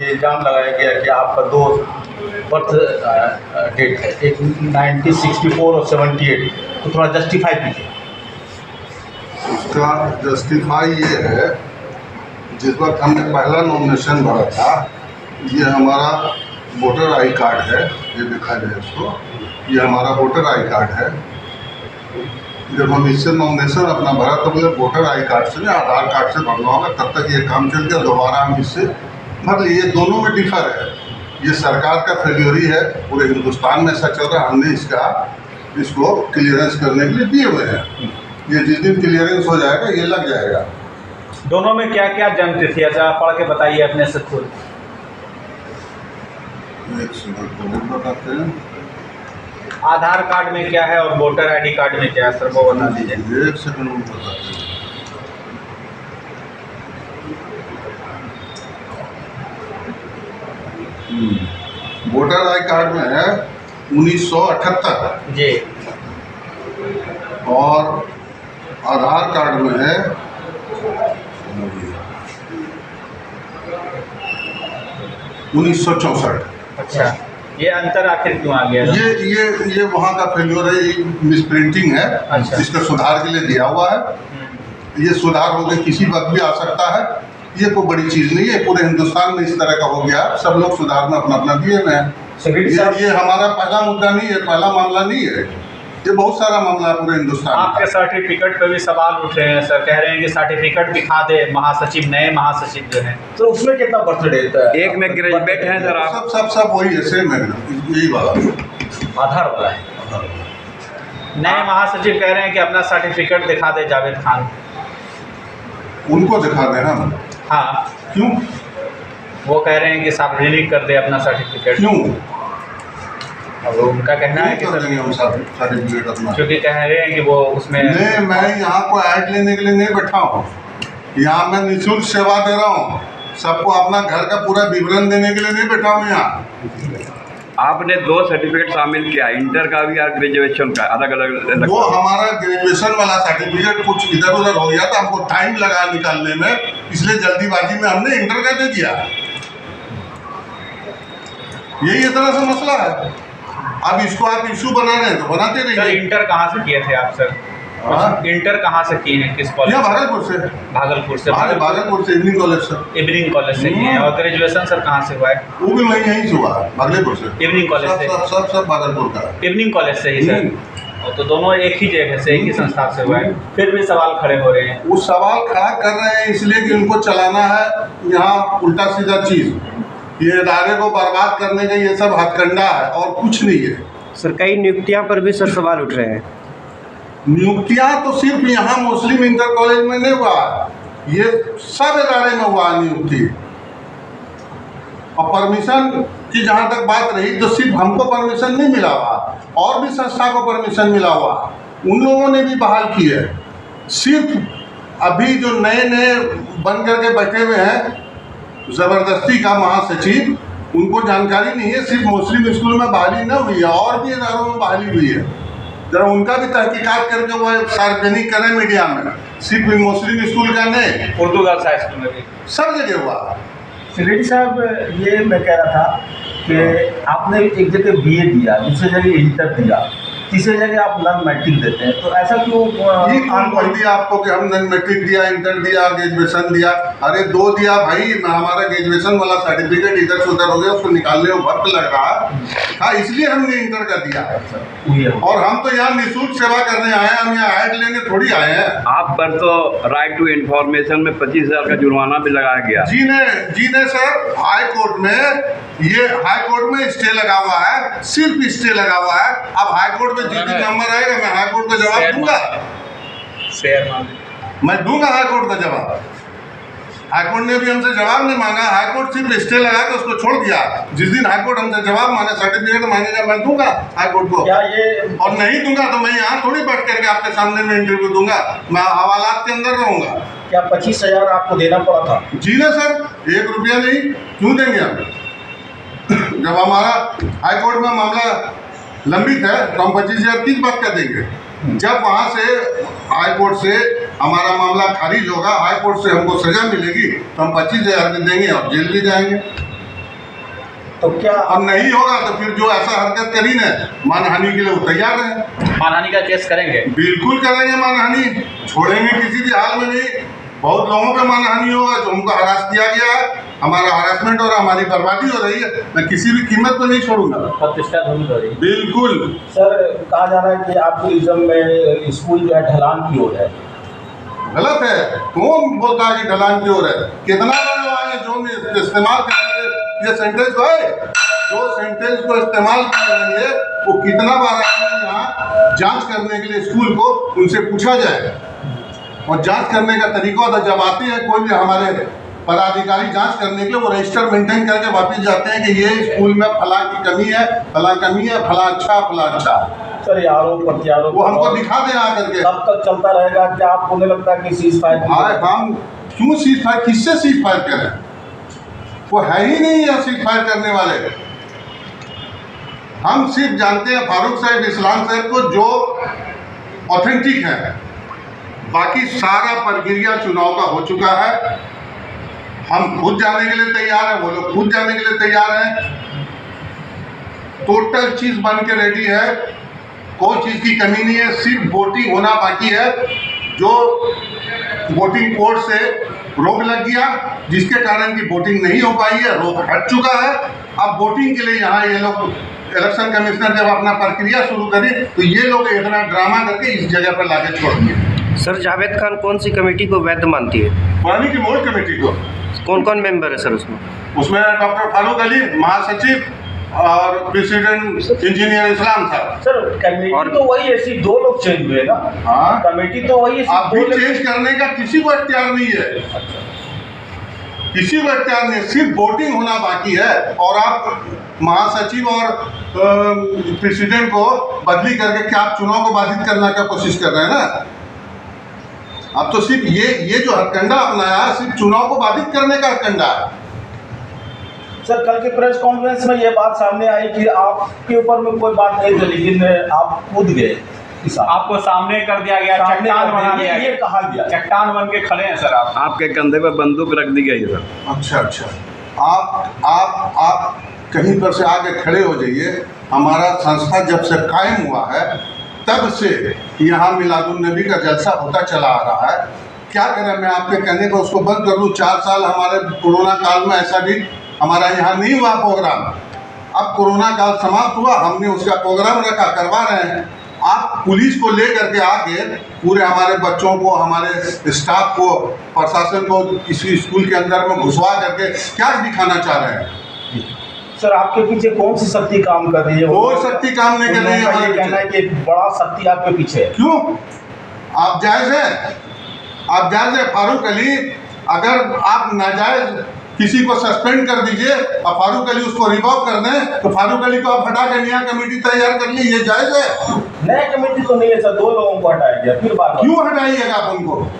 ये इल्ज़ाम लगाया गया कि आपका दो बर्थ डेट है, एक 1964 और 78, तो थोड़ा जस्टिफाई कीजिए। उसका जस्टिफाई ये है, जिस वक्त हमने पहला नॉमिनेशन भरा था, ये हमारा वोटर आई कार्ड है, ये दिखा जाए इसको, ये हमारा वोटर आई कार्ड है। जब हम इससे नॉमिनेशन अपना भरा तो बोले वोटर आई कार्ड से नहीं, आधार कार्ड से भरना होगा, तब तक ये काम चल गया। दोबारा हम इससे मतलब ये दोनों में डिफर है। ये सरकार का फेल्योर ही है, पूरे हिंदुस्तान में ऐसा चल रहा है। हमने इसको क्लियरेंस करने के लिए दिए हुए हैं। ये जिस दिन क्लियरेंस हो जाएगा ये लग जाएगा। दोनों में क्या क्या जंत्र थी, ऐसा पढ़ के बताइए अपने से खुद। एक सेकंड बताते हैं। आधार कार्ड में क्या है और वोटर आईडी कार्ड में क्या है, सर वो बता दीजिए। एक सेकंड में बताते हैं। वोटर आई कार्ड में है 1978 जी, और आधार कार्ड में है 1964। अच्छा, ये अंतर आखिर क्यों आ गया? ये वहाँ का फेल्योर है, ये मिस प्रिंटिंग है। अच्छा। इसका सुधार के लिए दिया हुआ है। ये सुधार हो गया, किसी वक्त भी आ सकता है। ये कोई बड़ी चीज़ नहीं है, पूरे हिंदुस्तान में इस तरह का हो गया। सब लोग सुधार में अपना अपना दिए हुए हैं। ये हमारा पहला मुद्दा नहीं है, पहला मामला नहीं है। ये बहुत सारा मामला है पूरे हिंदुस्तान में। आपके सर्टिफिकेट पे भी सवाल उठ रहे हैं सर, कह रहे हैं कि सर्टिफिकेट दिखा दे महासचिव, नए महासचिव जो हैं, तो उसमें कितना बर्थडे है? एक में ग्रेजुएट हैं सर आप। सब वही है, सेम है, यही वाला आधार वाला है। नए महासचिव कह रहे हैं कि अपना सर्टिफिकेट दिखा दे जावेद खान। उनको दिखा दें हम। हाँ, क्यों? वो कह रहे हैं कि सार्वजनिक कर दे अपना सर्टिफिकेट। क्यों? अब उनका कहना है कि कर देंगे हम सर्टिफिकेट अपना, क्योंकि कह रहे हैं कि वो उसमें नहीं, मैं यहाँ को ऐड लेने के लिए नहीं बैठा हूँ। यहाँ मैं निःशुल्क सेवा दे रहा हूँ, सबको अपना घर का पूरा विवरण देने के लिए नहीं बैठा हूँ यहाँ। आपने 2 सर्टिफिकेट शामिल किया, इंटर का भी और ग्रेजुएशन का, अलग अलग। वो हमारा ग्रेजुएशन वाला सर्टिफिकेट कुछ इधर उधर हो गया था, हमको टाइम लगा निकालने में, इसलिए जल्दीबाजी में हमने इंटर का दे दिया। यही इतना सा मसला है। अब इसको आप इशू बना रहे हैं तो बनाते सर, रहिए। इंटर कहाँ से किए थे आप सर? इंटर कहाँ से किए हैं, किस कॉलेज? भागलपुर से। भागलपुर से। भागलपुर से इवनिंग कॉलेज से। इवनिंग कॉलेज से किए हैं। और ग्रेजुएशन सर कहाँ से हुआ है? वो भी वहीं यहीं से हुआ, भागलपुर से। इवनिंग कॉलेज से? सब भागलपुर का। इवनिंग कॉलेज से ही सर? तो दोनों एक ही जगह से, एक ही संस्था से हुआ है, फिर भी सवाल खड़े हो रहे हैं। वो सवाल खड़ा कर रहे हैं इसलिए कि उनको चलाना है यहाँ उल्टा सीधा चीज़। ये इदारे को बर्बाद करने का ये सब हथकंडा है और कुछ नहीं है। सर, कई नियुक्तियां पर भी सर सवाल उठ रहे हैं। नियुक्तियां तो सिर्फ यहाँ मुस्लिम इंटर कॉलेज में नहीं हुआ, ये सब इदारे में हुआ नियुक्ति। और परमिशन की जहाँ तक बात रही तो सिर्फ हमको परमिशन नहीं मिला हुआ, और भी संस्था को परमिशन मिला हुआ, उन लोगों ने भी बहाल की है। सिर्फ अभी जो नए नए बन करके बैठे हुए हैं ज़बरदस्ती का महासचिव, उनको जानकारी नहीं है। सिर्फ मुस्लिम स्कूल में बहाली न हुई है, और भी इदारों में बहाली हुई है। जरा उनका भी तहकीकात करके वो सार्वजनिक करें मीडिया में। सिर्फ मुस्लिम स्कूल का नहीं, उर्दू गर्ल्स हाई स्कूल में भी सब जगह हुआ। रेड्डी साहब, ये मैं कह रहा था कि आपने एक जगह BA दिया, दूसरी जगह इंटर दिया, तीसरी जगह आप नॉन मैट्रिक देते हैं, तो ऐसा क्यों? ये कौन बोल दिया आपको कि हम नॉन मैट्रिक दिया, इंटर दिया, ग्रेजुएशन दिया? अरे 2 दिया भाई। हमारा ग्रेजुएशन वाला सर्टिफिकेट इधर से उधर हो गया, उसको निकालने में वक्त लग रहा। हाँ, इसलिए हमने इंटर का दिया। और हम तो यहाँ निःशुल्क सेवा करने आए हैं, हम यहाँ ऐड लेने थोड़ी आए हैं। आप पर तो राइट टू इन्फॉर्मेशन में 25,000 का जुर्माना भी लगाया गया। जी ने सर, हाई कोर्ट में स्टे लगा हुआ है, सिर्फ स्टे लगा हुआ है। अब हाई कोर्ट में जिस दिन नंबर आएगा मैं हाई कोर्ट का जवाब दूंगा। मैं दूंगा हाई कोर्ट का जवाब। हाई कोर्ट ने भी हमसे जवाब नहीं मांगा, हाई कोर्ट सिर्फ स्टे लगा के उसको छोड़ दिया। जिस दिन हाई कोर्ट हमसे जवाब मांगे, सर्टिफिकेट मांगेगा, मैं दूंगा हाई कोर्ट को। क्या ये और नहीं दूंगा तो मैं यहाँ थोड़ी बैठ करके आपके सामने में इंटरव्यू दूंगा, मैं हवालात के अंदर रहूंगा। क्या 25,000 आपको देना पड़ा था? जी ना सर, 1 रुपया नहीं, क्यों देंगे हम? जब हमारा हाई कोर्ट में मामला लंबित है तो हम 25,000 किस बात का देंगे? जब वहाँ से हाई कोर्ट से हमारा मामला खारिज होगा, हाई कोर्ट से हमको सजा मिलेगी, तो हम 25,000 देंगे और जेल भी जाएंगे। तो क्या अब नहीं होगा तो फिर जो ऐसा हरकत करी ना, मानहानि के लिए वो तैयार है। मानहानि का केस करेंगे? बिल्कुल करेंगे मानहानि, छोड़ेंगे किसी भी हाल में नहीं। बहुत लोगों पे मानहानि होगा जो उनको हरास किया गया है, हमारा हरासमेंट और हमारी बर्बादी हो रही है, मैं किसी भी कीमत पर नहीं छोड़ूंगा। प्रतिष्ठा धूमिल हो रही है। बिल्कुल। सर कहा जा रहा है कि आपके इज्म में स्कूल जो है ढलान की ओर है। गलत है। कौन बोलता है कि ढलान की ओर है? कितना बड़े आए जो इस्तेमाल करेंगे ये सेंटेंस है, जो सेंटेंस को इस्तेमाल करेंगे वो कितना बार आए यहाँ जांच करने के लिए स्कूल को उनसे पूछा जाए, और जांच करने का तरीका होता है जब आते हैं कोई भी हमारे पदाधिकारी जांच करने के लिए वो रजिस्टर मेंटेन करके वापस जाते हैं कि ये स्कूल में फला की कमी है, फला कमी है, फला अच्छा, फला अच्छा। सर ये आरोप प्रत्यारोप वो हमको दिखा दें आकर के। कब तक चलता रहेगा? क्या आपको नहीं लगता कि सीज फायर? हम क्यों सीज फायर, किससे सीज फायर करें? वो है ही नहीं है सीज फायर करने वाले। हम सिर्फ जानते हैं फारूक साहब, इस्लाम साहब को जो ऑथेंटिक है, बाकी सारा प्रक्रिया चुनाव का हो चुका है। हम खुद जाने के लिए तैयार हैं, वो लोग खुद जाने के लिए तैयार हैं। टोटल चीज बन के रेडी है, कोई चीज की कमी नहीं है, सिर्फ वोटिंग होना बाकी है। जो वोटिंग कोड से रोक लग गया जिसके कारण की वोटिंग नहीं हो पाई है, रोक हट चुका है। अब वोटिंग के लिए यहाँ ये लोग इलेक्शन कमिश्नर जब अपना प्रक्रिया शुरू करें तो ये लोग इतना ड्रामा करके इस जगह पर लाके छोड़ दिए। सर जावेद खान कौन सी कमेटी को वैध मानती है? पानी की मोड़ कमेटी को। कौन कौन मेंबर है सर उसमें? उसमें डॉक्टर फारूक अली महासचिव और प्रेसिडेंट इंजीनियर इस्लाम साहब। सर कमेटी तो वही है, सिर्फ 2 लोग चेंज हुए ना। हाँ, कमेटी तो वही है, सिर्फ अभी 2 लोग। चेंज करने का किसी को इख्तियार नहीं है, किसी को इख्तियार नहीं है, सिर्फ वोटिंग होना बाकी है। और आप महासचिव और प्रेसिडेंट को बदली करके क्या आप चुनाव को बाधित करने का कोशिश कर रहे हैं ना? अब तो सिर्फ ये जो हथकंडा अपनाया है सिर्फ चुनाव को बाधित करने का हथकंडा है। सर कल के प्रेस कॉन्फ्रेंस में ये बात सामने आई कि आपके ऊपर में कोई बात नहीं थी, लेकिन आप कूद गए, आपको सामने कर दिया गया, चट्टान बना दिया ये गया, कहा गया, चट्टान बन के खड़े हैं सर आप। आपके कंधे पर बंदूक रख दी गई सर। अच्छा, आप कहीं पर से आके खड़े हो जाइए। हमारा संस्था जब से कायम हुआ है तब से यहाँ मिलादुन्नबी का जलसा होता चला आ रहा है। क्या करें, मैं आपके कहने पर उसको बंद कर दूँ? 4 साल हमारे कोरोना काल में ऐसा भी हमारा यहाँ नहीं हुआ प्रोग्राम। अब कोरोना काल समाप्त हुआ, हमने उसका प्रोग्राम रखा, करवा रहे हैं। आप पुलिस को ले करके आके पूरे हमारे बच्चों को, हमारे स्टाफ को, प्रशासन को इसी स्कूल के अंदर में घुसवा करके क्या दिखाना चाह रहे हैं? सर आपके पीछे कौन सी शक्ति काम कर रही है? कोई शक्ति काम नहीं कर रही है। हमारे कहना है कि बड़ा शक्ति आपके पीछे है। क्यों? आप जायज है, आप जायज है। फारूक अली, अगर आप नाजायज किसी को सस्पेंड कर दीजिए और फारूक अली उसको रिवॉक कर दें तो फारूक अली को आप हटा के नया कमेटी तैयार कर ली, ये जायज है? नया कमेटी तो नहीं है सर, 2 लोगों को हटाया गया, फिर बात। क्यों हटाइएगा आप उनको?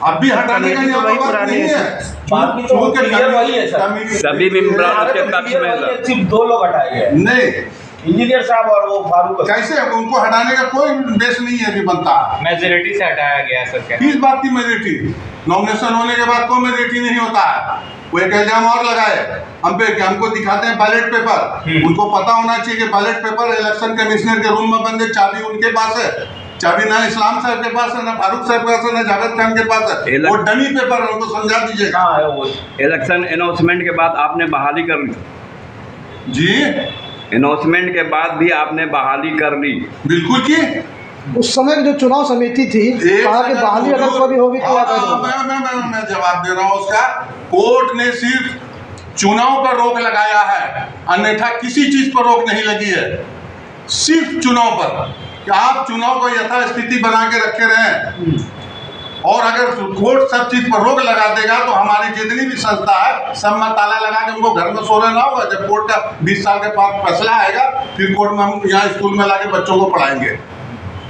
अब भी हटाने का तो वही पुरानी नहीं है। बाकी तो क्लियर वही है सर, सभी मेंबर के पक्ष में सर। सिर्फ 2 लोग हटाए गए, नहीं, इंजीनियर साहब और वो फारूक। कैसे उनको हटाने का कोई बेस नहीं है, भी बनता है। मेजोरिटी से हटाया गया सर। क्या किस बात की मेजोरिटी? नॉमिनेशन होने के बाद कोई मेजोरिटी नहीं होता है। वो एक एग्जाम और लगाए हम पे कि हमको दिखाते हैं बैलेट पेपर। उनको पता होना चाहिए कि बैलेट पेपर इलेक्शन कमिश्नर के रूम में बंद है, चाबी उनके पास है। चाबी ना इस्लाम साहब के पास है, ना फारूक साहब के पास है, ना जावेद खान के पास है। वो डमी पेपर है, उनको समझा दीजिएगा। इलेक्शन अनाउंसमेंट के बाद आपने बहाली कर ली जी? अनाउंसमेंट के बाद भी आपने बहाली कर ली? बिल्कुल की। उस समय की जो चुनाव समिति थी कहा कि बहाली अगर कभी होगी तो मैं जवाब दे रहा हूँ उसका। कोर्ट ने सिर्फ चुनाव पर रोक लगाया है, अन्यथा किसी चीज पर रोक नहीं लगी है। सिर्फ चुनाव पर कि आप चुनाव को यथास्थिति बना के रखे रहें, और अगर कोर्ट सब चीज पर रोक लगा देगा तो हमारी जितनी भी संस्था है सब में ताला लगा के उनको घर में सो रहना होगा। जब कोर्ट का 20 साल के बाद फैसला आएगा फिर कोर्ट में हम यहाँ स्कूल में लाके बच्चों को पढ़ाएंगे।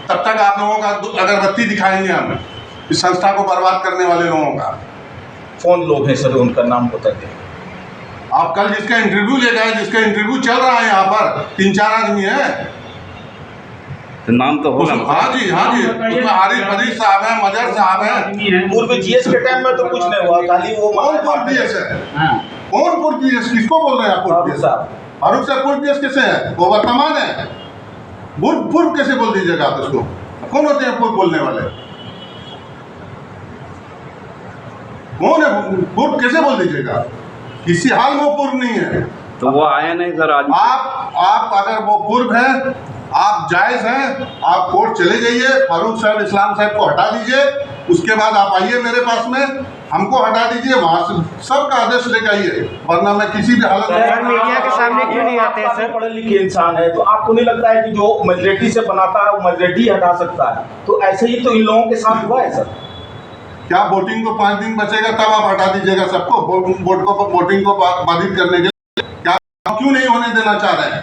तब तक आप लोगों का अगरबत्ती दिखाएंगे हम इस संस्था को बर्बाद करने वाले लोगों का। कौन लोग हैं सर, उनका नाम बताइए। आप कल जिसका इंटरव्यू ले गए, जिसका इंटरव्यू चल रहा है यहाँ पर 3-4 आदमी है, तो नाम तो होगा। हाँ जी, उसमें आरिफ फरीद साहब है, मजर साहब है। पूर्व जीएस के टाइम में तो कुछ नहीं हुआ, खाली वो कौन जीएस है? कौन पूर्व पीएस? किसको बोल रहे हैं आप पूर्व पीएस? फारूक साहब पूर्व पीएस कैसे हैं? वो वर्तमान है। पूर्व कैसे बोल दीजिएगा आप उसको? कौन होते हैं पूर्व बोलने वाले? कौन है पूर्व? कैसे बोल दीजिएगा? किसी हाल में वो पूर्व नहीं है। तो वो आए नहीं सर आज। आप अगर वो पूर्व है, आप जायज हैं, आप कोर्ट चले जाइए, फारूक साहब इस्लाम साहब को हटा दीजिए, उसके बाद आप आइए मेरे पास में, हमको हटा दीजिए, वहां से सबका आदेश लेके आइए, वरना मैं किसी भी हालत सर मीडिया के सामने क्यों नहीं आते हैं सर? पढ़े लिखे इंसान है, तो आपको नहीं लगता है कि जो मेजोरिटी से बनाता है वो मेजोरिटी हटा सकता है? तो ऐसे ही तो इन लोगों के साथ हुआ है सर। क्या वोटिंग को 5 दिन बचेगा तब आप हटा दीजिएगा सबको? वोटिंग को बाधित करने के लिए क्या क्यों नहीं होने देना चाह रहे हैं?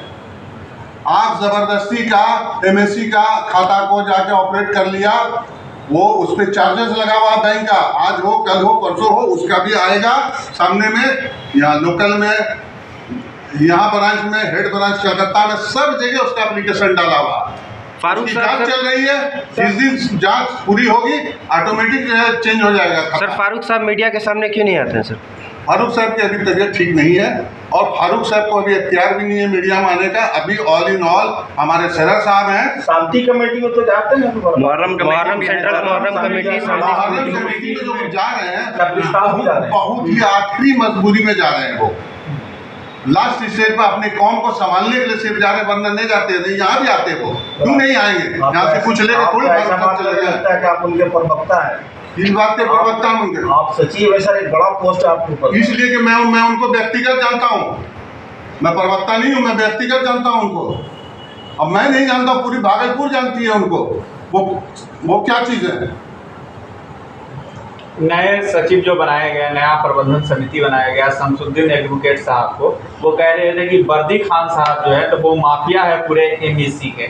आप जबरदस्ती का एमएससी का खाता को जाके ऑपरेट कर लिया, वो उस पर चार्जेस लगा हुआ बैंक का, आज हो कल हो परसों हो, उसका भी आएगा सामने में। यहाँ लोकल में, यहाँ ब्रांच में, हेड ब्रांच कलकत्ता में, सब जगह उसका एप्लीकेशन डाला हुआ। फारूक साहब जांच चल रही है, जिस दिन जांच पूरी होगी ऑटोमेटिक जो है चेंज हो जाएगा खाता। सर फारूक साहब मीडिया के सामने क्यों नहीं आते हैं सर? फारूक साहब की अभी तबीयत ठीक नहीं है और फारूक साहब को अभी इख्तियार भी नहीं है मीडिया में आने का। अभी ऑल इन ऑल हमारे सैयद साहब हैं, शांति कमेटी में तो जाते हैं, Muharram central Muharram committee Muharram committee में जो जा रहे हैं कब्रिस्तान भी जा रहे हैं। बहुत ही आखिरी मजबूरी में जा रहे हैं, वो लास्ट स्टेज पर अपने कौम को संभालने के लिए सिर्फ जा रहे, वरना नहीं जाते थे। यहाँ भी आते वो, क्यों नहीं आएंगे? यहाँ से कुछ लेकर थोड़ी लगता है कि आप उनके प्रवक्ता हैं, इस बात के प्रवक्ता हूँ उनके। आप सचिव है सर, एक बड़ा पोस्ट है आपके ऊपर। इसलिए कि मैं उनको व्यक्तिगत जानता हूँ, मैं प्रवक्ता नहीं हूँ, मैं व्यक्तिगत जानता हूँ उनको। अब मैं नहीं जानता, पूरी भागलपुर जानती है उनको। वो क्या चीज़ है? नए सचिव जो बनाया गया, नया प्रबंधन समिति बनाया गया शमसुद्दीन एडवोकेट साहब को, वो कह रहे थे कि वर्दी खान साहब जो है तो वो माफिया है पूरे एमईसी के।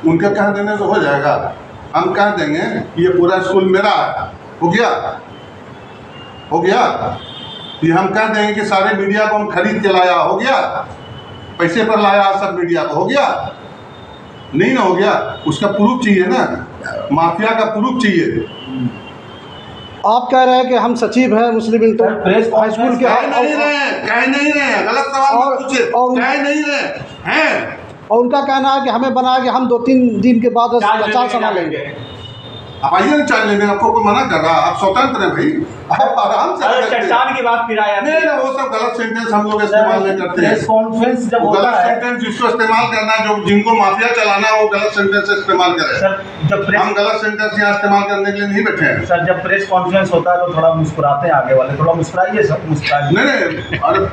उनके कह देने से हो जाएगा? हम कह देंगे ये पूरा स्कूल मेरा है, हो गया? हो गया? ये हम कह देंगे कि सारे मीडिया को हम खरीद के लाया, हो गया? पैसे पर लाया सब मीडिया को, हो गया? नहीं ना हो गया? उसका प्रूफ चाहिए ना, माफिया का प्रूफ चाहिए। आप कह रहे हैं कि हम सचिव हैं मुस्लिम इंटर हाई स्कूल के, कह नहीं रहे, गलत सवाल पूछे, कह नहीं रहे हैं। और उनका कहना है कि हमें बनाया कि हम 2-3 दिन के बाद प्रचार संभालेंगे। आप आइए ना चाय लेने, आपको कोई मना कर रहा? आप स्वतंत्र हैं भाई, आप आराम से। चट्टान की बात फिर आया नहीं ना, वो सब गलत सेंटेंस हम लोग इस्तेमाल नहीं करते हैं। प्रेस कॉन्फ्रेंस जब गलत होता है सेंटेंस जिसको इस्तेमाल करना है, जो जिनको माफिया चलाना है, वो गलत सेंटेंस इस्तेमाल करें। सर, जब प्रेस हम गलत सेंटेंस यहाँ इस्तेमाल करने के लिए नहीं बैठे हैं। सर जब प्रेस कॉन्फ्रेंस होता है तो थोड़ा मुस्कुराते हैं आगे वाले, थोड़ा मुस्कुराइए सर, मुस्कुराइए। नहीं, अरे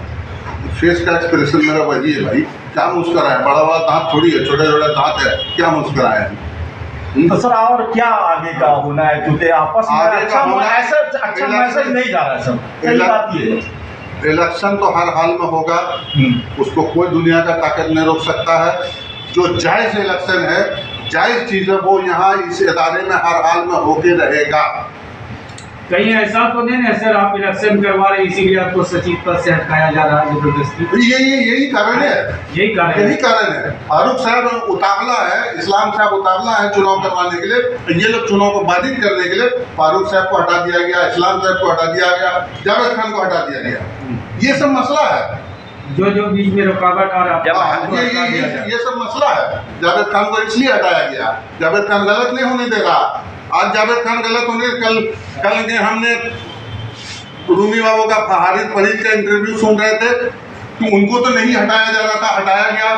फेस का एक्सप्रेशन मेरा वही है भाई, क्या मुस्कुराए? बड़ा बड़ा दांत थोड़ी है, छोटे छोटे दांत है, क्या मुस्कुराए? तो सर और क्या आगे का होना है, क्योंकि आपस में आगे का होना है, ऐसा अच्छा मैसेज नहीं जा रहा है सर, सही बात ये है। इलेक्शन तो हर हाल में होगा, उसको कोई दुनिया का ताकत नहीं रोक सकता है। जो जायज इलेक्शन है, जायज चीज़ है, वो यहाँ इस इदारे में हर हाल में होके रहेगा। कहीं ऐसा तो नहीं है सर आप इलेक्शन करवा रहे इसीलिए आपको सचिव पद से हटाया जा रहा है जबरदस्ती? यही कारण है, यही कारण है। फारूक साहब उतावला है, इस्लाम साहब उतावला है चुनाव करवाने के लिए। ये लोग चुनाव को बाधित करने के लिए फारूक साहब को हटा दिया गया, इस्लाम साहब को हटा दिया गया, जावेद खान को हटा दिया गया। ये सब मसला है, जो बीच में रुकावट आ रहा है, ये सब मसला है। जावेद खान को इसलिए हटाया गया, जावेद खान गलत नहीं होने दे रहा। आज जावेद खान गलत होंगे, कल के हमने रूमी बाबू का फरीद का इंटरव्यू सुन रहे थे कि उनको तो नहीं हटाया जा रहा था, हटाया गया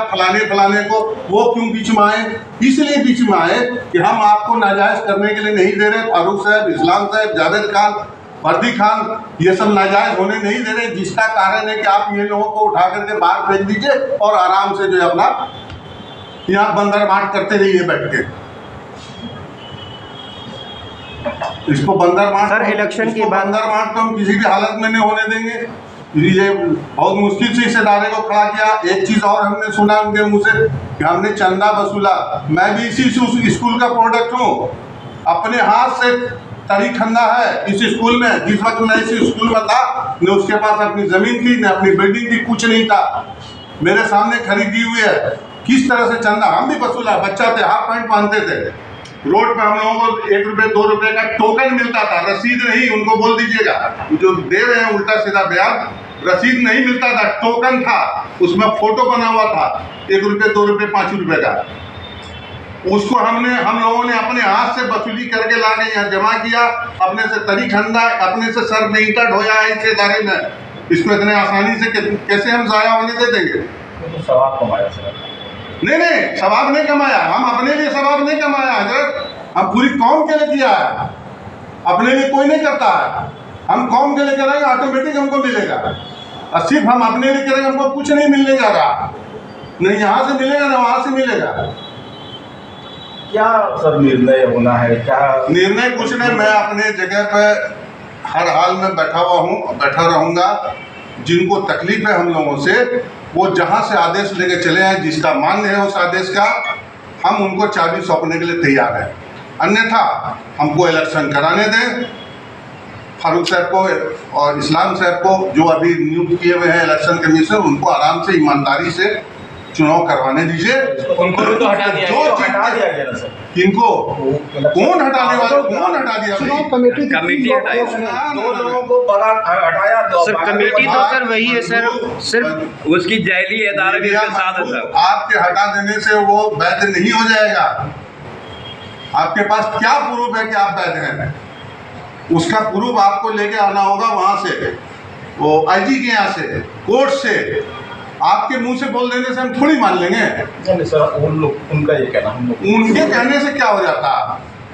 फलाने को। वो क्यों बीच में आए? इसलिए बीच में आए कि हम आपको नाजायज करने के लिए नहीं दे रहे। फारूक साहब, इस्लाम साहब, जावेद खान, वर्दी खान, ये सब नाजायज होने नहीं दे रहे, जिसका कारण है कि आप ये लोगों को उठा करके बाहर फेंक दीजिए और आराम से जो है अपना यहाँ बंदर बांट करते रहिए बैठ के। इसको बंदर मार, सर इलेक्शन की बात, बंदर मार तो हम किसी भी हालत में नहीं होने देंगे। ये बहुत मुश्किल से इस इदारे को खड़ा किया। एक चीज और हमने सुना उनके मुंह से कि हमने चंदा वसूला। मैं भी इसी स्कूल का प्रोडक्ट हूँ, अपने हाथ से तड़ी खंदा है इस स्कूल में। जिस वक्त मैं इस स्कूल में था, न उसके पास अपनी जमीन थी, न अपनी बिल्डिंग थी, कुछ नहीं था, मेरे सामने खरीदी हुई है। किस तरह से चंदा हम भी वसूला। बच्चा थे, हाफ पैंट पहनते थे, रोड पे हम लोगों को 1 रुपये 2 रुपये का टोकन मिलता था, रसीद नहीं। उनको बोल दीजिएगा जो दे रहे हैं उल्टा सीधा ब्याज, रसीद नहीं मिलता था, टोकन था, उसमें फोटो बना हुआ था, 1 रुपये 2 रुपये 5 रुपये का। उसको हम लोगों ने अपने हाथ से वसूली करके ला के यहाँ जमा किया, अपने से तरी खंदा, अपने से सर में ईंटा ढोया है इस इदारे में। इसको इतने आसानी से कैसे हम ज़ाया होने दे देंगे? तो सवाब कमाया सर। नहीं, सवाब नहीं कमाया, हम अपने लिए सवाब नहीं कमाया हजरत, हम पूरी कौम के लिए किया है, अपने लिए कोई नहीं करता है। हम कौम के लिए करेंगे, ऑटोमेटिक हमको मिलेगा, और सिर्फ हम अपने लिए करेंगे हमको कुछ नहीं मिलने जा रहा, नहीं यहाँ से मिलेगा ना वहाँ से मिलेगा। क्या सर निर्णय होना है? क्या निर्णय कुछ नहीं, मैं अपने जगह पर हर हाल में बैठा हुआ हूँ, बैठा रहूँगा। जिनको तकलीफ है हम लोगों से, वो जहाँ से आदेश लेके चले हैं, जिसका मान्य है उस आदेश का, हम उनको चाबी सौंपने के लिए तैयार हैं। अन्यथा हमको इलेक्शन कराने दें, फारूक साहब को और इस्लाम साहब को जो अभी नियुक्त किए हुए हैं इलेक्शन कमीशन, उनको आराम से ईमानदारी से चुनाव करवाने दीजिए। उनको भी तो हटा दिया जो गया। हटा दिया गया ना सर? किनको? कौन हटाने वाले? कौन हटा दिया? चुनाव कमेटी थी, कमेटी 3 हटाई। लोगों ने। 2 लोगों को हटाया तो सर कमेटी तो सर वही है सर, सिर्फ उसकी जैली इदारे भी उसके साथ है सर। आपके हटा देने से वो वैध नहीं हो जाएगा। आपके पास क्या प्रूफ है कि आप वैध हैं? उसका प्रूफ आपको लेके आना होगा वहां से, वो आईजी के यहाँ से, कोर्ट से। आपके मुंह से बोल देने से हम थोड़ी मान लेंगे। नहीं सर, उन लोग उनका ये कहना, हम लोग उनके कहने से क्या हो जाता?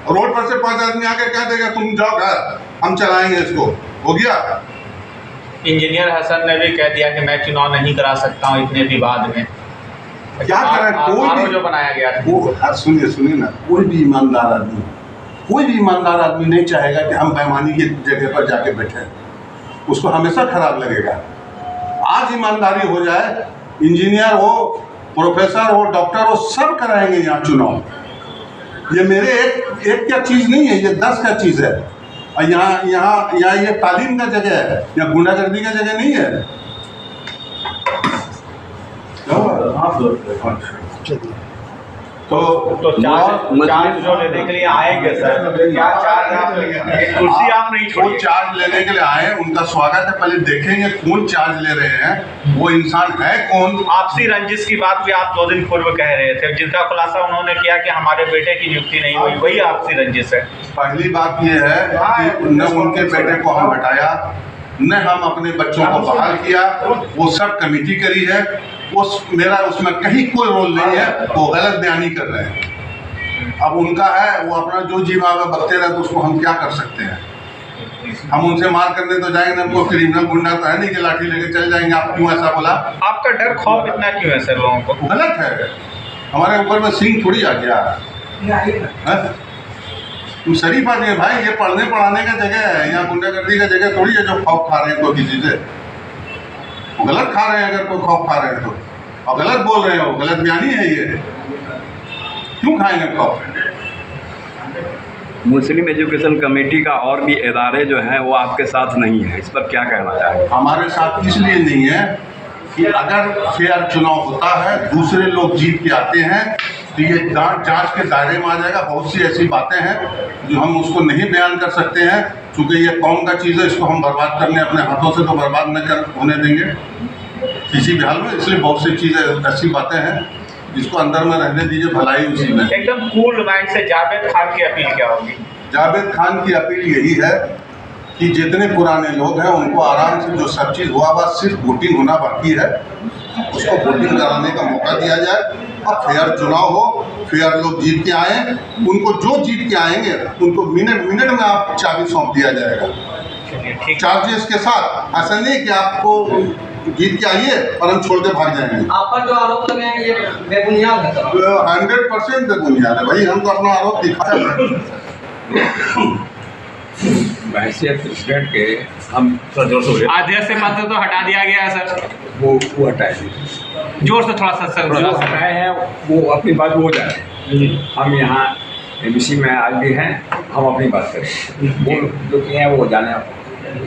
रोड पर से 5 आदमी आके कह देगा तुम जाओ घर, हम चलाएंगे इसको, हो गया। इंजीनियर हसन ने भी कह दिया कि मैं चुनाव नहीं करा सकता हूँ इतने विवाद में। क्या करें? कोई भी जो बनाया गया था वो सुनिए ना, कोई भी ईमानदार आदमी नहीं चाहेगा कि हम बेईमानी की जगह पर जाके बैठे, उसको हमेशा खराब लगेगा। आज ईमानदारी हो जाए, इंजीनियर हो, प्रोफेसर हो, डॉक्टर हो, सब कराएंगे यहाँ चुनाव। ये मेरे एक क्या चीज़ नहीं है, ये 10 का चीज़ है। और यहाँ ये तालीम का जगह है, या गुंडागर्दी का जगह नहीं है। तो चार्ज जो लेने के लिए आएंगे सर, क्या चार्ज आप लेंगे? कुर्सी आप नहीं वो छोड़िए। चार्ज लेने के लिए आए, उनका स्वागत है। पहले देखेंगे कौन चार्ज ले रहे हैं, वो इंसान है कौन। आपसी रंजिश की बात भी आप 2 दिन पूर्व कह रहे थे, जिनका खुलासा उन्होंने किया कि हमारे बेटे की नियुक्ति नहीं हुई, वही आपसी रंजिश है। पहली बात ये है कि न उनके बेटे को हम हटाया, न हम अपने बच्चों को बहाल किया, वो सब कमेटी करी है। मेरा उसमें कहीं कोई रोल नहीं है, वो गलत बयानी कर रहे हैं। अब उनका है, वो अपना जो जीवा में बकते रहे, तो उसको हम क्या कर सकते हैं? हम उनसे मार करने तो जाएंगे, हमको क्रिमिनल गुंडा तो है नहीं कि लाठी लेके चल जाएंगे। आप क्यों ऐसा बोला? आपका डर खौफ इतना क्यों है सर लोगों को? गलत है, हमारे ऊपर में सिंह थोड़ी आ गया है। तुम शरीफ आदमी है भाई, ये पढ़ने पढ़ाने का जगह है, यहाँ गुंडागर्दी का जगह थोड़ी है जो खौफ खा रहे हैं कोई किसी से। गलत खा रहे हैं अगर कोई खौफ खा रहे हैं तो, और गलत बोल रहे हो, गलत बयानी है ये। क्यों खाएंगे खौफ? मुस्लिम एजुकेशन कमेटी का और भी इदारे जो हैं वो आपके साथ नहीं है, इस पर क्या कहना चाहेंगे? हमारे साथ इसलिए नहीं है कि अगर फेयर चुनाव होता है, दूसरे लोग जीत के आते हैं, तो ये जांच के दायरे में आ जाएगा। बहुत सी ऐसी बातें हैं जो हम उसको नहीं बयान कर सकते हैं, क्योंकि ये कौम का चीज़ है, इसको हम बर्बाद करने अपने हाथों से तो बर्बाद न कर होने देंगे किसी भी हाल में। इसलिए बहुत सी चीज़ें ऐसी बातें हैं जिसको अंदर में रहने दीजिए, भलाई उसी में। एकदम कूल माइंड से जावेद खान की अपील क्या होगी? जावेद खान की अपील यही है कि जितने पुराने लोग हैं उनको आराम से, जो सब चीज़ हुआ बस सिर्फ वोटिंग होना बाकी है, उसको वोटिंग कराने का मौका दिया जाए और फेयर चुनाव हो, फेयर लोग जीत के आए। उनको जो जीत के आएंगे उनको मिनट में आप चाबी सौंप दिया जाएगा, चार्जेस के साथ। ऐसा नहीं कि आपको जीत के आइए और हम छोड़ के भाग जाएंगे। आप पर जो आरोप लगे हैं ये बेबुनियाद है सर। 100% बेबुनियाद है भाई, हम तो अपना आरोप दिखाया है। हैसियत प्रेसिडेंट के हम अध्यक्ष से पद तो हटा दिया गया है सर, वो हटाए हैं। जोर से थोड़ा सा सर। जो हटाए हैं वो अपनी बात हो जाए। हम यहाँ एमबीसी में आज भी हैं, हम अपनी बात करें। वो जो किए हैं वो जाने,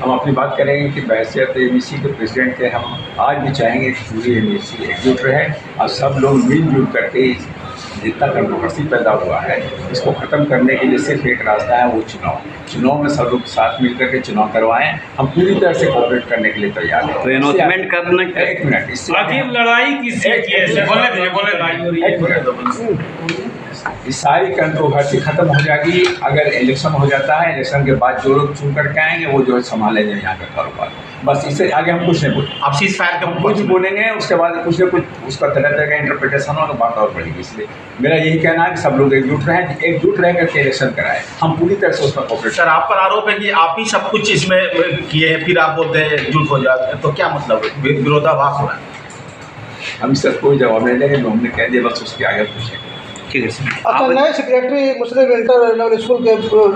हम अपनी बात करेंगे कि बहसियत एमबीसी के प्रेसिडेंट के हम आज भी चाहेंगे कि पूरी एमबीसी एकजुट रहे और सब लोग मिलजुल करके जितना कंट्रोवर्सी पैदा हुआ है इसको ख़त्म करने के लिए सिर्फ एक रास्ता है, वो चुनाव में सब लोग साथ मिलकर के चुनाव करवाएं। हम पूरी तरह से कोऑपरेट करने के लिए तैयार हैं। तो अनाउंसमेंट करने के एक मिनट, इससे लड़ाई किस चीज़ की है? ये सारी कंट्रोवर्सी खत्म हो जाएगी अगर इलेक्शन हो जाता है। इलेक्शन के बाद जो लोग चुन करके आएंगे वो जो है संभालेंगे यहाँ का कारोबार। बस इससे आगे हम कुछ नहीं बोलेंगे। आप सीज फायर के कुछ बोलेंगे उसके बाद कुछ न कुछ उसका तरह तरह का इंटरप्रिटेशन होगा, बात और बढ़ेगी। इसलिए मेरा यही कहना है कि सब लोग एकजुट रह करके इलेक्शन कराएं। हम पूरी तरह से उसका कोऑपरेट। सर, आप पर आरोप है कि आप ही सब कुछ इसमें किए हैं, फिर आप बोलते हैं एकजुट हो जाते, तो क्या मतलब विरोधाभास हो रहा है? हम सर कोई जवाब नहीं देंगे, जो हमने कह दिया बस उसके आगे पूछेंगे। ठीक है सर। अच्छा, नए सेक्रेटरी मुस्लिम इंटर लेवल स्कूल के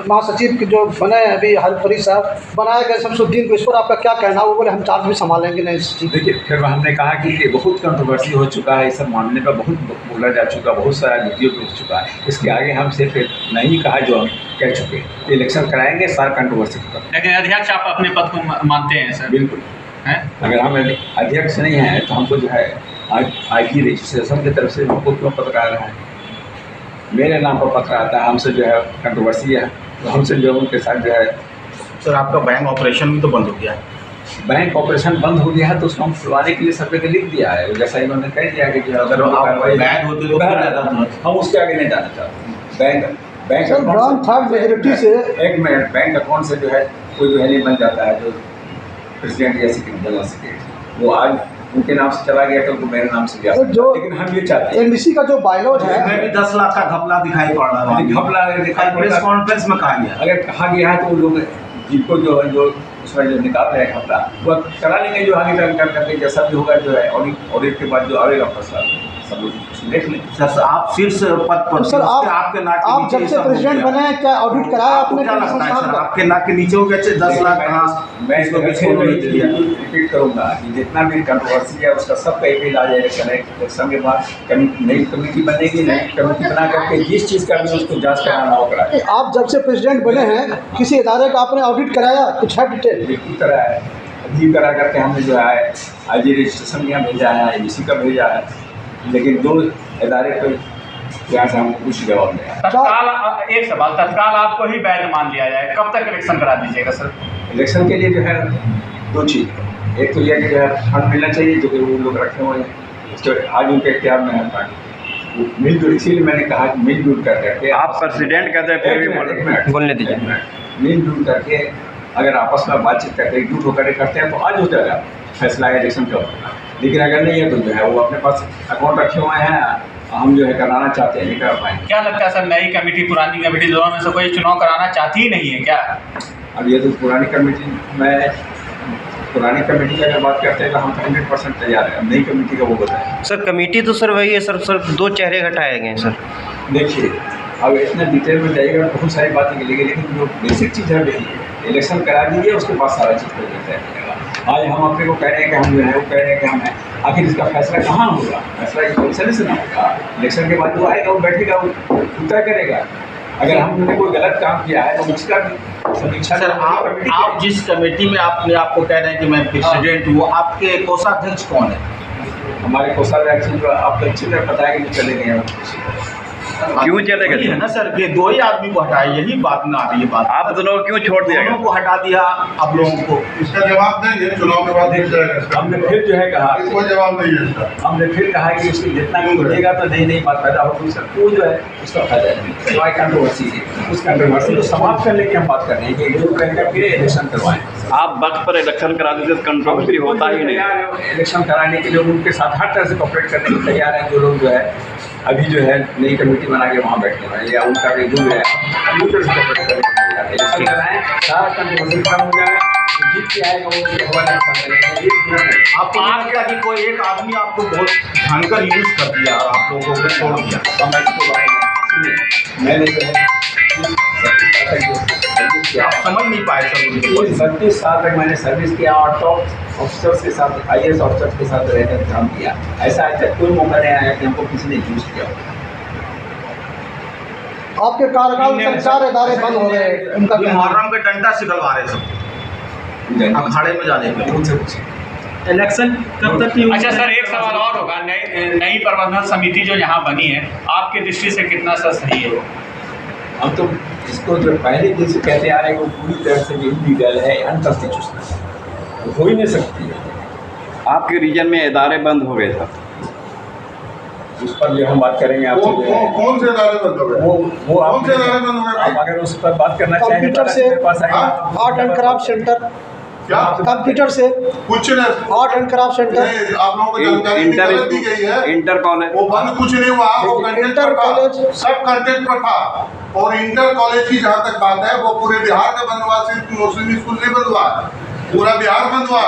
महासचिव के जो बने हैं अभी हरफरी साहब बनाए गए शमसुद्दीन को, इस पर आपका क्या कहना है? वो बोले हम चार्ज भी संभालेंगे नहीं सचिव। देखिए, फिर हमने कहा कि ये बहुत कंट्रोवर्सी हो चुका है, इस सब मामले पर बहुत बोला जा चुका, बहुत सारा वीडियो भी हो चुका है। इसके आगे हम सिर्फ नहीं कहा जो हम कह चुके, इलेक्शन कराएंगे, सारा कंट्रोवर्सी खत्म। लेकिन अध्यक्ष आप अपने पद को मानते हैं सर? बिल्कुल है। अगर हम अध्यक्ष नहीं हैं तो हमको जो है आज की रजिस्ट्रेशन की तरफ से हमको क्यों पत्र आ रहा है? मेरे नाम पर पत्र आता है, हमसे जो है कंट्रोवर्सी है, तो हमसे जो उनके साथ जो है। सर, आपका बैंक ऑपरेशन भी तो बंद हो गया है। बैंक ऑपरेशन बंद हो गया है तो उसको हम खुलवाने के लिए सब जगह लिख दिया है, जैसा इन्होंने कह दिया कि जो अगर बैन होते तो हम उसके आगे नहीं जाना चाहते। बैंक थर्ड मेजोरिटी से एक मिनट, बैंक अकाउंट से जो है कोई जो है नहीं बन जाता है, जो प्रेसिडेंट या जनरल सेक्रेटरी वो आज उनके नाम से चला गया, कल तो मेरे नाम से गया। जो लेकिन हम ये चाहते हैं एमबीसी का जो बायलॉज है उसमें भी 10 लाख का घपला दिखाई पड़ रहा है। घपला दिखाई प्रेस कॉन्फ्रेंस में कहा गया, अगर कहा गया है तो वो लोग जिनको जो है जो उसमें जो निकाल रहे हैं घपला वो करा लेंगे, जो आगे करके जैसा भी होगा जो है ऑडिट के बाद जो आएगा फैसला सब लोग देख लें। सर, आप शीर्ष पद पर, सर आपके नाक के आप नीचे जब से प्रेसिडेंट बने हैं क्या ऑडिट कराया आपने? क्या लगता है सर, आपके नाक के नीचे हो गए 10 लाख कहाँ? मैं इसको रिपीट करूँगा कि जितना भी कंट्रोवर्सी है उसका सबका एक इलाज है इलेक्शन के बाद नई कमेटी बनेगी, नई कमेटी बना करके जिस चीज़ का भी उसको जाँच कराना हो कराए। आप जब से प्रेसिडेंट बने हैं किसी इदारे का आपने ऑडिट कराया? कुछ है डिटेल? बिल्कुल कराया है, अभी करा करके हमने जो है आज रजिस्ट्रेशन यहाँ भेजा है, एबीसी का भेजा है, लेकिन दो इदारे पर यहाँ से हमको कुछ जवाब नहीं आया। तत्काल एक सवाल, तत्काल आपको ही वैध मान लिया जाए, कब तक इलेक्शन करा दीजिएगा सर? इलेक्शन के लिए जो है दो चीज़, एक तो यह कि जो है फंड मिलना चाहिए जो कि वो लोग रखे हुए हैं, तो आज उनके इख्तियार में है फंड। मिलजुल, इसीलिए मैंने कहा कि मिलजुल कर करके आप प्रेसिडेंट कहते हैं फिर भी बोलने दीजिए। मिलजुल करके अगर आपस में बातचीत करके एकजुट होकर करते हैं तो आज हो जाएगा फैसला इलेक्शन का। लेकिन अगर नहीं है तो जो है वो अपने पास अकाउंट रखे हुए हैं, हम जो है कराना चाहते हैं, नहीं करा पाएंगे। क्या लगता है सर, नई कमेटी पुरानी कमेटी दोनों में से कोई चुनाव कराना चाहती ही नहीं है क्या? अब ये तो पुरानी कमेटी की अगर बात करते हैं तो हम 100% तैयार हैं। अब नई कमेटी का वो बताएं सर। कमेटी तो सर वही है सर, दो चेहरे घटाए गए हैं सर। देखिए, अब इतना डिटेल में जाइएगा बहुत सारी बातें मिलेगी, लेकिन जो बेसिक चीज़ है वही इलेक्शन करा दीजिए, उसके बाद सारा चीज़ हो जाता है। आज हम अपने को कह रहे हैं कि हम जो है वो कह रहे हैं कि हम हैं, आखिर इसका फैसला कहाँ होगा? फैसला इलेक्शन से ना होगा, इलेक्शन के बाद जो आएगा वो बैठेगा, वो तय करेगा। अगर हमने कोई गलत काम किया है तो उसका समीक्षा। सर, आप जिस कमेटी में आपको कह रहे हैं कि मैं प्रेसिडेंट हूँ, आपके कोषाध्यक्ष कौन है? हमारे कोषाध्यक्ष जो आपको अच्छी तरह पता है कि चले गए हैं, क्यों चले गए? है ना सर, ये दो ही आदमी को हटाए, यही बात ना आ रही है। बात आप दोनों को क्यों छोड़ दिया गया? दोनों को हटा दिया आप लोगों को। इसका जवाब देंगे चुनाव के बाद देख जाएगा। हमने फिर जो है कहा, कोई जवाब नहीं है इसका। हमने फिर कहा कि उसकी जितना भी बढ़ेगा तो नई बात पैदा होगी सर, वो जो है उसका फायदा है। कंट्रोवर्सी है, उस कंट्रोवर्सी को समाप्त करने की हम बात कर रहे हैं कि एकजुट रहकर फिर इलेक्शन करवाएं। आप वक्त पर इलेक्शन करा देते तो कंट्रोवर्सी होता ही नहीं। इलेक्शन कराने के लिए उनके साथ हर तरह से कॉपरेट करने को तैयार हैं। जो लोग जो है अभी जो है नई कमेटी बना के वहाँ बैठे हुए हैं या उनका भी जो है पूरी से कॉपरेट करने को तैयार है। इलेक्शन कराएं, सारा कंट्रोवर्सी खत्म हो जाए, जीत के आएगा वो आपको नहीं लगता कि कोई एक आदमी आपको बहुत भयंकर यूज कर दिया और आप लोगों को छोड़ दिया? मैंने जो है आप समझ नहीं पाए सर? 37 साल तक मैंने सर्विस किया और टॉप ऑफिसर्स के साथ, IAS ऑफिसर्स के साथ रहकर काम किया। ऐसा आज तक कोई मौका नहीं आया कि हमको किसी ने यूज किया। आपके कार्यकाल में 4 इदारे बंद हो गए, उनका मुहर्रम के डंडा सिखलवा रहे सब अखाड़े में जाने के लिए। इलेक्शन कब तक की अच्छा सर, एक सवाल और होगा, नई प्रबंधन समिति जो यहाँ बनी है, आपकी दृष्टि से कितना सर सही है वो? हम तो इसको जो पहले दिन से कहते आ रहे हैं वो पूरी तरह से इलीगल है, अनकॉन्स्टिट्यूशनल है, हो ही नहीं सकती है। आपके रीजन में इदारे बंद हो गए थे, उस पर जो हम बात करेंगे आपसे जो है, कौन से इदारे बंद हो गए? वो कौन से इदारे बंद हो गए आप भाई? अगर उस पर बात करना चाहेंगे कंप्यूटर से मेरे पास आइए। आर्ट एंड क्राफ्ट सेंटर, क्या कंप्यूटर से कुछ नहीं, आर्ट एंड क्राफ्ट सेंटर, आप लोगों को जानकारी भी गलत दी गई है। इंटर कॉलेज वो बंद कुछ नहीं हुआ, वो कंटेंट इंटर पर था, कॉलेज। सब कंटेंट पर था। और इंटर कॉलेज की जहाँ तक बात है, वो पूरे बिहार में बंद हुआ, सिर्फ मुस्लिम स्कूल नहीं बंद हुआ, पूरा बिहार बंद हुआ।